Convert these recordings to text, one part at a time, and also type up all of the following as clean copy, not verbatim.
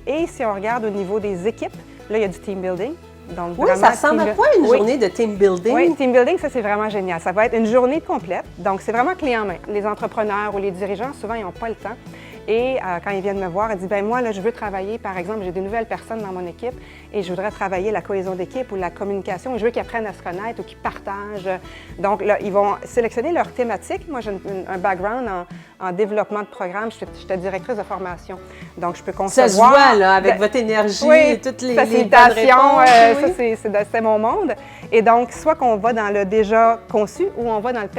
Et si on regarde au niveau des équipes, là, il y a du team building. Donc, oui, ça ressemble à quoi une journée de team building? Oui, team building, ça, c'est vraiment génial. Ça va être une journée complète. Donc, c'est vraiment clé en main. Les entrepreneurs ou les dirigeants, souvent, ils n'ont pas le temps. Et quand ils viennent me voir, ils disent, bien moi, là, je veux travailler, par exemple, j'ai des nouvelles personnes dans mon équipe et je voudrais travailler la cohésion d'équipe ou la communication. Et je veux qu'ils apprennent à se connaître ou qu'ils partagent. Donc, là, ils vont sélectionner leur thématique. Moi, j'ai un background en développement de programme. J'étais directrice de formation. Donc, je peux concevoir... Ça se voit, là, avec votre énergie et toutes les facilitation, oui. ça, c'est mon monde. Et donc, soit qu'on va dans le déjà conçu ou on va dans le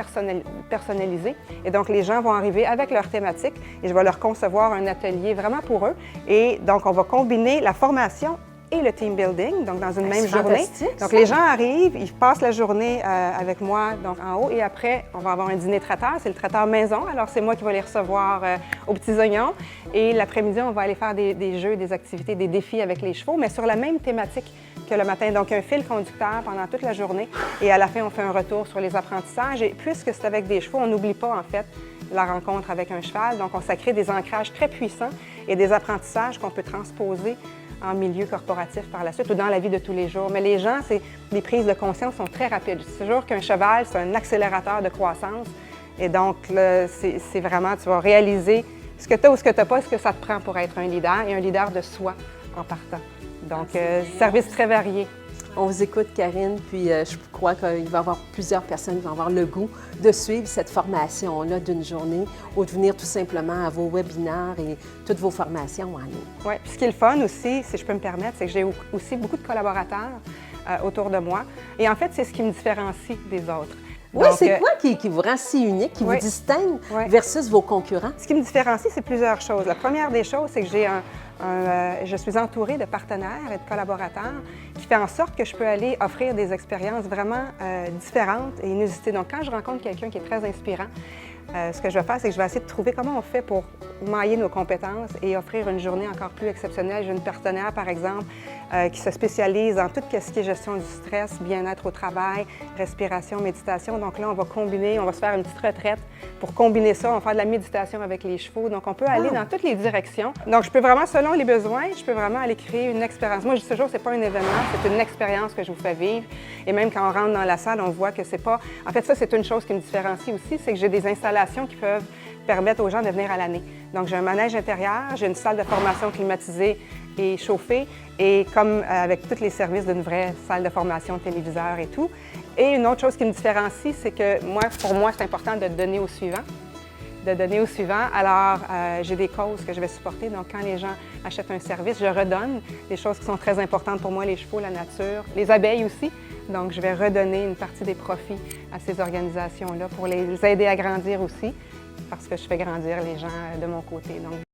personnalisé. Et donc, les gens vont arriver avec leur thématique et je vais leur concevoir un atelier vraiment pour eux. Et donc, on va combiner la formation et le team building, donc dans une même journée. Donc, les gens arrivent, ils passent la journée avec moi donc en haut et après, on va avoir un dîner traiteur. C'est le traiteur maison, alors c'est moi qui vais les recevoir aux petits oignons. Et l'après-midi, on va aller faire des jeux, des activités, des défis avec les chevaux, mais sur la même thématique que le matin. Donc, un fil conducteur pendant toute la journée. Et à la fin, on fait un retour sur les apprentissages. Et puisque c'est avec des chevaux, on n'oublie pas, en fait, la rencontre avec un cheval. Donc, ça crée des ancrages très puissants et des apprentissages qu'on peut transposer en milieu corporatif par la suite ou dans la vie de tous les jours. Mais les gens, les prises de conscience sont très rapides. C'est toujours qu'un cheval, c'est un accélérateur de croissance. Et donc, c'est vraiment, tu vas réaliser ce que tu as ou ce que tu n'as pas, ce que ça te prend pour être un leader et un leader de soi en partant. Donc, service très varié. On vous écoute, Karine, puis je crois qu'il va y avoir plusieurs personnes qui vont avoir le goût de suivre cette formation-là d'une journée ou de venir tout simplement à vos webinaires et toutes vos formations en ligne. Oui, puis ce qui est le fun aussi, si je peux me permettre, c'est que j'ai aussi beaucoup de collaborateurs autour de moi. Et en fait, c'est ce qui me différencie des autres. Oui, c'est quoi qui vous rend si unique, qui vous distingue versus vos concurrents? Ce qui me différencie, c'est plusieurs choses. La première des choses, c'est que je suis entourée de partenaires et de collaborateurs qui fait en sorte que je peux aller offrir des expériences vraiment différentes et inusitées. Donc, quand je rencontre quelqu'un qui est très inspirant, ce que je vais faire, c'est que je vais essayer de trouver comment on fait pour mailler nos compétences et offrir une journée encore plus exceptionnelle. J'ai une partenaire, par exemple, qui se spécialise dans tout ce qui est gestion du stress, bien-être au travail, respiration, méditation. Donc là, on va combiner, on va se faire une petite retraite pour combiner ça. On va faire de la méditation avec les chevaux. Donc, on peut aller dans toutes les directions. Donc, je peux vraiment, selon les besoins, je peux vraiment aller créer une expérience. Moi, je dis toujours, c'est pas un événement, c'est une expérience que je vous fais vivre. Et même quand on rentre dans la salle, on voit que c'est pas... En fait, ça, c'est une chose qui me différencie aussi, c'est que j'ai des installations qui peuvent permettre aux gens de venir à l'année. Donc, j'ai un manège intérieur, j'ai une salle de formation climatisée et chauffée, et comme avec tous les services d'une vraie salle de formation, téléviseur et tout. Et une autre chose qui me différencie, c'est que pour moi, c'est important de donner au suivant. Alors, j'ai des causes que je vais supporter. Donc, quand les gens achètent un service, je redonne des choses qui sont très importantes pour moi, les chevaux, la nature, les abeilles aussi. Donc, je vais redonner une partie des profits à ces organisations-là pour les aider à grandir aussi, parce que je fais grandir les gens de mon côté. Donc,